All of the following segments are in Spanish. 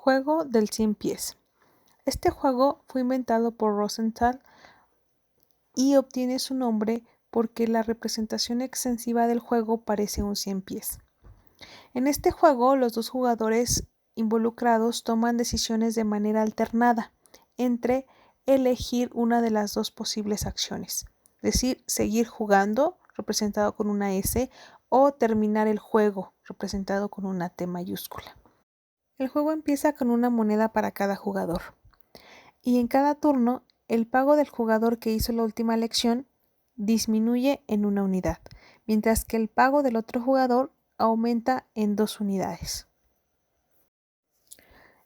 Juego del 100 pies. Este juego fue inventado por Rosenthal y obtiene su nombre porque la representación extensiva del juego parece un 100 pies. En este juego, los dos jugadores involucrados toman decisiones de manera alternada entre elegir una de las dos posibles acciones, es decir, seguir jugando, representado con una S, o terminar el juego, representado con una T mayúscula. El juego empieza con una moneda para cada jugador, y en cada turno el pago del jugador que hizo la última elección disminuye en una unidad, mientras que el pago del otro jugador aumenta en 2 unidades.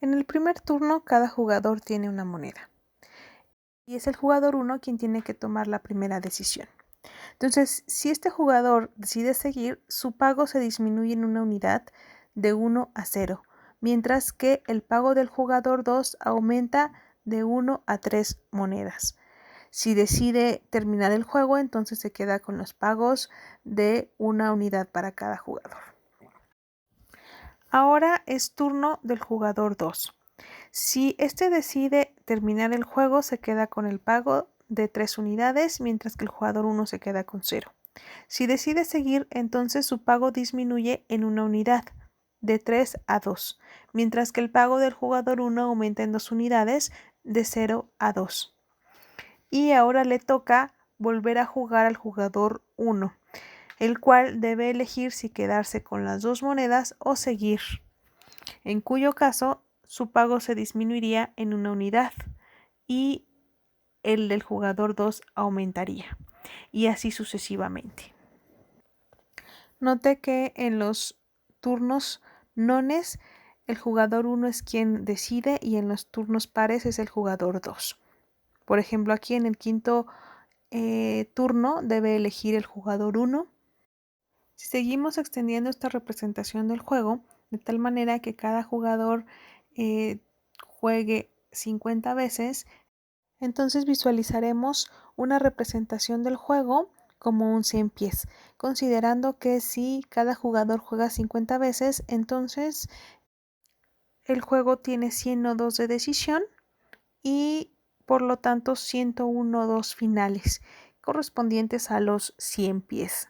En el primer turno cada jugador tiene una moneda, y es el jugador 1 quien tiene que tomar la primera decisión. Entonces, si este jugador decide seguir, su pago se disminuye en una unidad de 1 a 0, mientras que el pago del jugador 2 aumenta de 1 a 3 monedas. Si decide terminar el juego, entonces se queda con los pagos de una unidad para cada jugador. Ahora es turno del jugador 2. Si este decide terminar el juego, se queda con el pago de 3 unidades, mientras que el jugador 1 se queda con 0. Si decide seguir, entonces su pago disminuye en una unidad, de 3 a 2, mientras que el pago del jugador 1 aumenta en 2 unidades, de 0 a 2. Y ahora le toca volver a jugar al jugador 1, el cual debe elegir si quedarse con las 2 monedas o seguir, en cuyo caso su pago se disminuiría en una unidad y el del jugador 2 aumentaría, y así sucesivamente. Note que en los turnos nones el jugador 1 es quien decide y en los turnos pares es el jugador 2. Por ejemplo, aquí en el quinto turno debe elegir el jugador 1. Si seguimos extendiendo esta representación del juego, de tal manera que cada jugador juegue 50 veces, entonces visualizaremos una representación del juego como un 100 pies, considerando que si cada jugador juega 50 veces, entonces el juego tiene 100 nodos de decisión y por lo tanto 101 nodos finales, correspondientes a los 100 pies.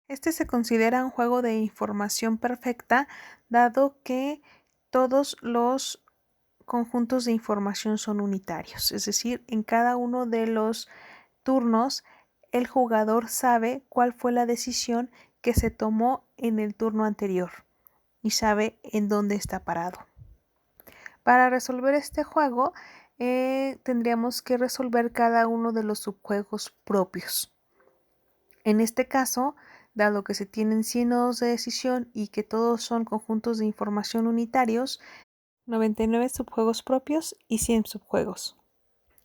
Este se considera un juego de información perfecta, dado que todos los conjuntos de información son unitarios, es decir, en cada uno de los turnos el jugador sabe cuál fue la decisión que se tomó en el turno anterior y sabe en dónde está parado. Para resolver este juego tendríamos que resolver cada uno de los subjuegos propios. En este caso, dado que se tienen 100 nodos de decisión y que todos son conjuntos de información unitarios, 99 subjuegos propios y 100 subjuegos.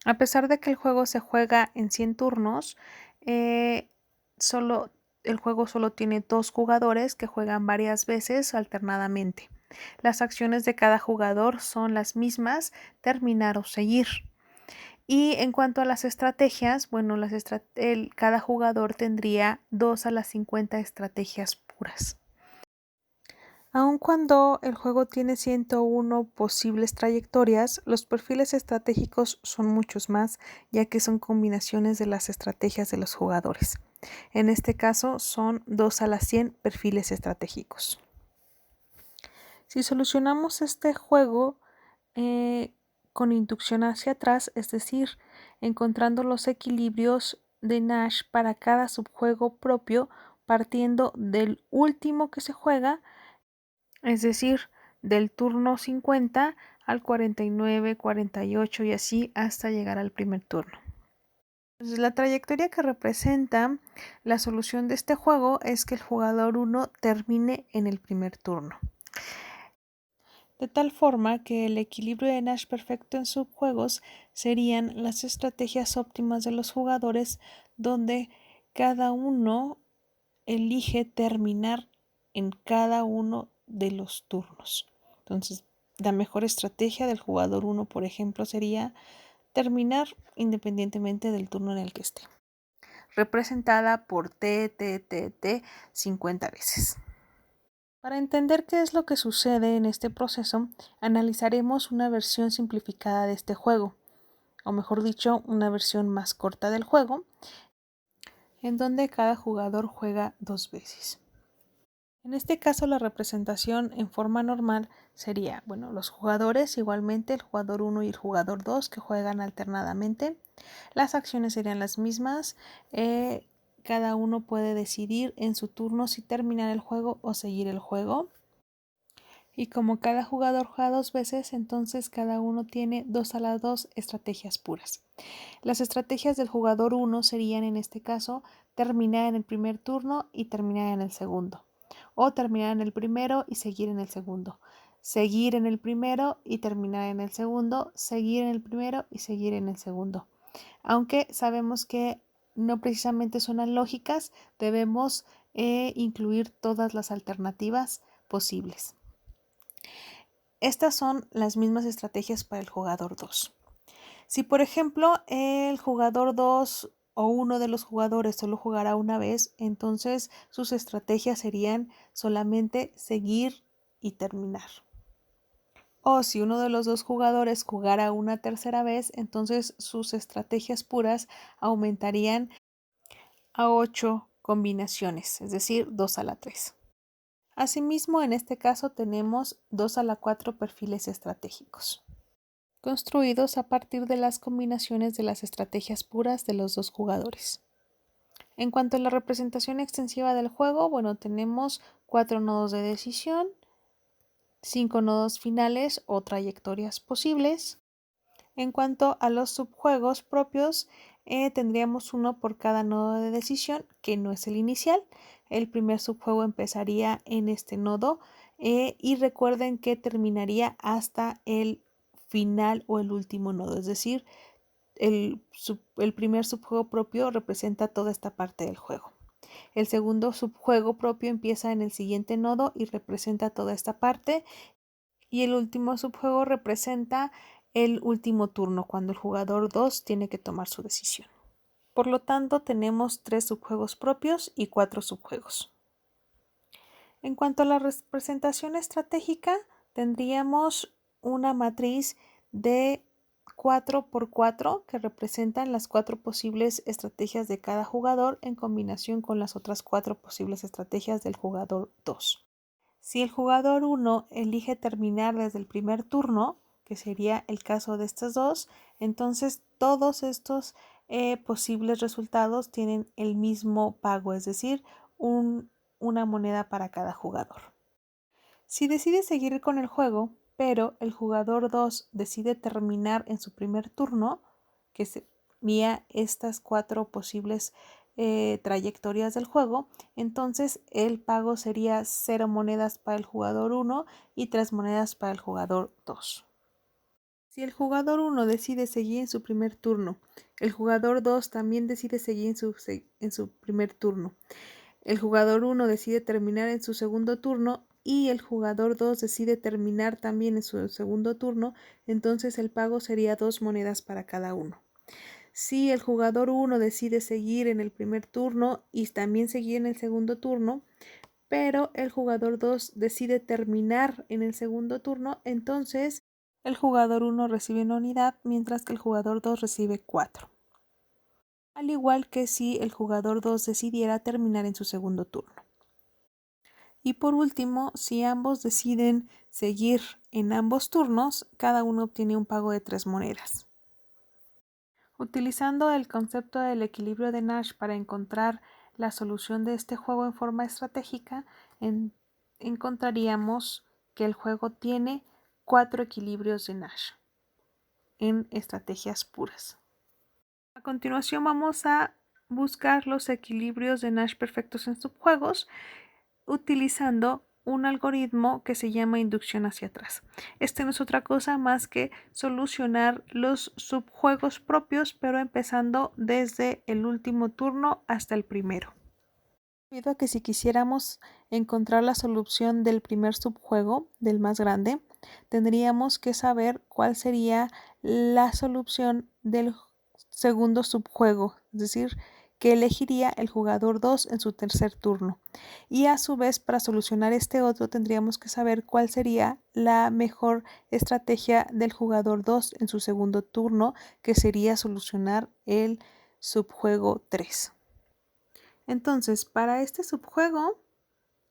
A pesar de que el juego se juega en 100 turnos, el juego solo tiene 2 jugadores que juegan varias veces alternadamente. Las acciones de cada jugador son las mismas, terminar o seguir. Y en cuanto a las estrategias, bueno, cada jugador tendría 2 a las 50 estrategias puras. Aun cuando el juego tiene 101 posibles trayectorias, los perfiles estratégicos son muchos más, ya que son combinaciones de las estrategias de los jugadores. En este caso son 2 a las 100 perfiles estratégicos. Si solucionamos este juego con inducción hacia atrás, es decir, encontrando los equilibrios de Nash para cada subjuego propio, partiendo del último que se juega, es decir, del turno 50 al 49, 48 y así hasta llegar al primer turno. Entonces, la trayectoria que representa la solución de este juego es que el jugador 1 termine en el primer turno. De tal forma que el equilibrio de Nash perfecto en subjuegos serían las estrategias óptimas de los jugadores donde cada uno elige terminar en cada uno de los turnos. Entonces, la mejor estrategia del jugador 1, por ejemplo, sería terminar independientemente del turno en el que esté, representada por T 50 veces. Para entender qué es lo que sucede en este proceso, analizaremos una versión simplificada de este juego, o mejor dicho, una versión más corta del juego, en donde cada jugador juega 2 veces. En este caso, la representación en forma normal sería, los jugadores, igualmente el jugador 1 y el jugador 2 que juegan alternadamente. Las acciones serían las mismas. Cada uno puede decidir en su turno si terminar el juego o seguir el juego. Y como cada jugador juega 2 veces, entonces cada uno tiene 2 a las 2 estrategias puras. Las estrategias del jugador 1 serían en este caso terminar en el primer turno y terminar en el segundo. O terminar en el primero y seguir en el segundo. Seguir en el primero y terminar en el segundo. Seguir en el primero y seguir en el segundo. Aunque sabemos que no precisamente son lógicas, debemos incluir todas las alternativas posibles. Estas son las mismas estrategias para el jugador 2. Si por ejemplo el jugador 2 o uno de los jugadores solo jugará una vez, entonces sus estrategias serían solamente seguir y terminar. O si uno de los dos jugadores jugara una tercera vez, entonces sus estrategias puras aumentarían a 8 combinaciones, es decir, 2 a la 3. Asimismo, en este caso tenemos 2 a la 4 perfiles estratégicos, construidos a partir de las combinaciones de las estrategias puras de los dos jugadores. En cuanto a la representación extensiva del juego, tenemos 4 nodos de decisión, 5 nodos finales o trayectorias posibles. En cuanto a los subjuegos propios, tendríamos uno por cada nodo de decisión, que no es el inicial. El primer subjuego empezaría en este nodo y recuerden que terminaría hasta el final o el último nodo, es decir, el primer subjuego propio representa toda esta parte del juego. El segundo subjuego propio empieza en el siguiente nodo y representa toda esta parte. Y el último subjuego representa el último turno, cuando el jugador 2 tiene que tomar su decisión. Por lo tanto, tenemos 3 subjuegos propios y 4 subjuegos. En cuanto a la representación estratégica, tendríamos una matriz de 4x4 que representan las 4 posibles estrategias de cada jugador en combinación con las otras 4 posibles estrategias del jugador 2. Si el jugador 1 elige terminar desde el primer turno, que sería el caso de estas dos, entonces todos estos posibles resultados tienen el mismo pago, es decir, una moneda para cada jugador. Si decide seguir con el juego, pero el jugador 2 decide terminar en su primer turno, que sería estas 4 posibles trayectorias del juego, entonces el pago sería 0 monedas para el jugador 1 y 3 monedas para el jugador 2. Si el jugador 1 decide seguir en su primer turno, el jugador 2 también decide seguir en su primer turno. El jugador 1 decide terminar en su segundo turno y el jugador 2 decide terminar también en su segundo turno, entonces el pago sería 2 monedas para cada uno. Si el jugador 1 decide seguir en el primer turno y también seguir en el segundo turno, pero el jugador 2 decide terminar en el segundo turno, entonces el jugador 1 recibe una unidad, mientras que el jugador 2 recibe 4. Al igual que si el jugador 2 decidiera terminar en su segundo turno. Y por último, si ambos deciden seguir en ambos turnos, cada uno obtiene un pago de 3 monedas. Utilizando el concepto del equilibrio de Nash para encontrar la solución de este juego en forma estratégica, encontraríamos que el juego tiene 4 equilibrios de Nash en estrategias puras. A continuación vamos a buscar los equilibrios de Nash perfectos en subjuegos utilizando un algoritmo que se llama inducción hacia atrás. Este no es otra cosa más que solucionar los subjuegos propios, pero empezando desde el último turno hasta el primero. Debido a que si quisiéramos encontrar la solución del primer subjuego, del más grande, tendríamos que saber cuál sería la solución del segundo subjuego, es decir, que elegiría el jugador 2 en su tercer turno. Y a su vez, para solucionar este otro, tendríamos que saber cuál sería la mejor estrategia del jugador 2 en su segundo turno, que sería solucionar el subjuego 3. Entonces, para este subjuego,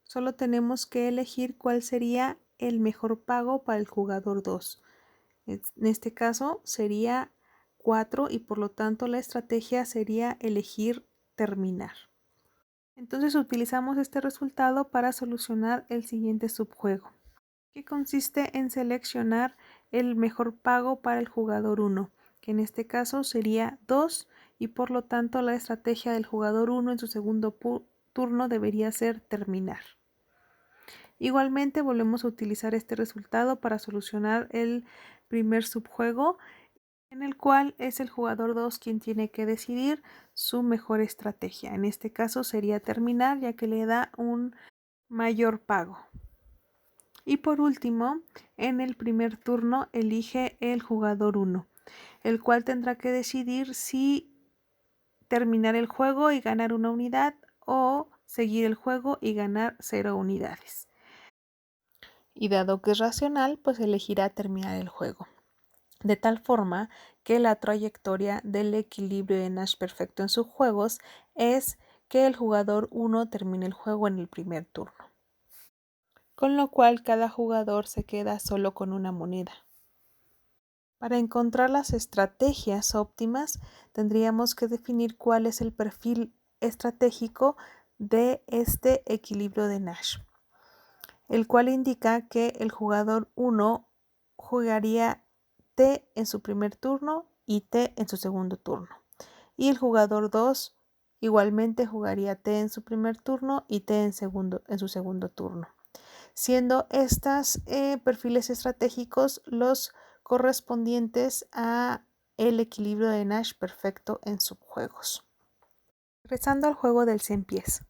solo tenemos que elegir cuál sería el mejor pago para el jugador 2. En este caso sería 4 y por lo tanto la estrategia sería elegir terminar. Entonces utilizamos este resultado para solucionar el siguiente subjuego, que consiste en seleccionar el mejor pago para el jugador 1, que en este caso sería 2 y por lo tanto la estrategia del jugador 1 en su segundo turno debería ser terminar. Igualmente volvemos a utilizar este resultado para solucionar el primer subjuego, en el cual es el jugador 2 quien tiene que decidir su mejor estrategia. En este caso sería terminar, ya que le da un mayor pago. Y por último, en el primer turno elige el jugador 1, el cual tendrá que decidir si terminar el juego y ganar una unidad o seguir el juego y ganar 0 unidades. Y dado que es racional, pues elegirá terminar el juego. De tal forma que la trayectoria del equilibrio de Nash perfecto en sus juegos es que el jugador 1 termine el juego en el primer turno. Con lo cual cada jugador se queda solo con una moneda. Para encontrar las estrategias óptimas, tendríamos que definir cuál es el perfil estratégico de este equilibrio de Nash, el cual indica que el jugador 1 jugaría T en su primer turno y T en su segundo turno. Y el jugador 2 igualmente jugaría T en su primer turno y T en su segundo turno, siendo estos perfiles estratégicos los correspondientes a el equilibrio de Nash perfecto en subjuegos. Regresando al juego del 100 pies.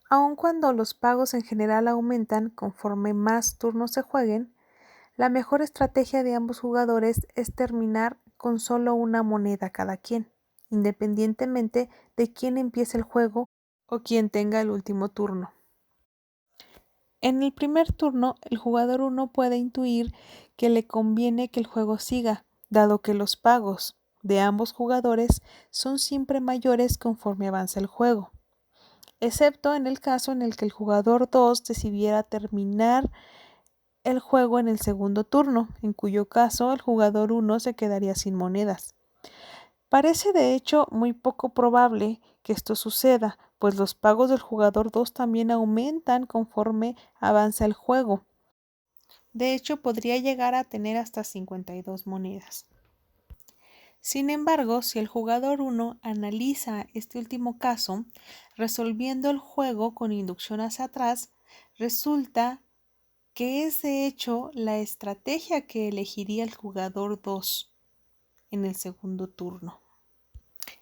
Aun cuando los pagos en general aumentan conforme más turnos se jueguen, la mejor estrategia de ambos jugadores es terminar con solo una moneda cada quien, independientemente de quién empiece el juego o quién tenga el último turno. En el primer turno, el jugador 1 puede intuir que le conviene que el juego siga, dado que los pagos de ambos jugadores son siempre mayores conforme avanza el juego, excepto en el caso en el que el jugador 2 decidiera terminar el juego en el segundo turno, en cuyo caso el jugador 1 se quedaría sin monedas. Parece de hecho muy poco probable que esto suceda, pues los pagos del jugador 2 también aumentan conforme avanza el juego. De hecho, podría llegar a tener hasta 52 monedas. Sin embargo, si el jugador 1 analiza este último caso, resolviendo el juego con inducción hacia atrás, resulta que es de hecho la estrategia que elegiría el jugador 2 en el segundo turno.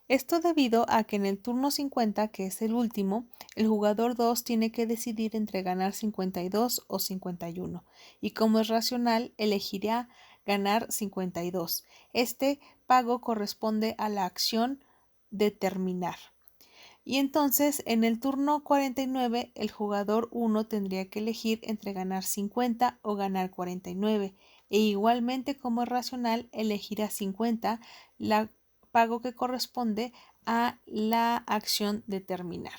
Esto debido a que en el turno 50, que es el último, el jugador 2 tiene que decidir entre ganar 52 o 51, y como es racional, elegirá ganar 52. Este pago corresponde a la acción de terminar. Y entonces en el turno 49 el jugador 1 tendría que elegir entre ganar 50 o ganar 49 e igualmente como es racional elegirá 50, la pago que corresponde a la acción de terminar.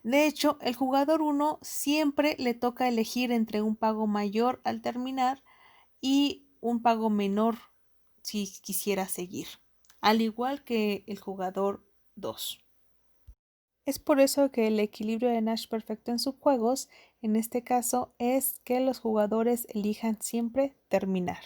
De hecho, el jugador 1 siempre le toca elegir entre un pago mayor al terminar y un pago menor si quisiera seguir, al igual que el jugador 2. Es por eso que el equilibrio de Nash perfecto en subjuegos, en este caso, es que los jugadores elijan siempre terminar.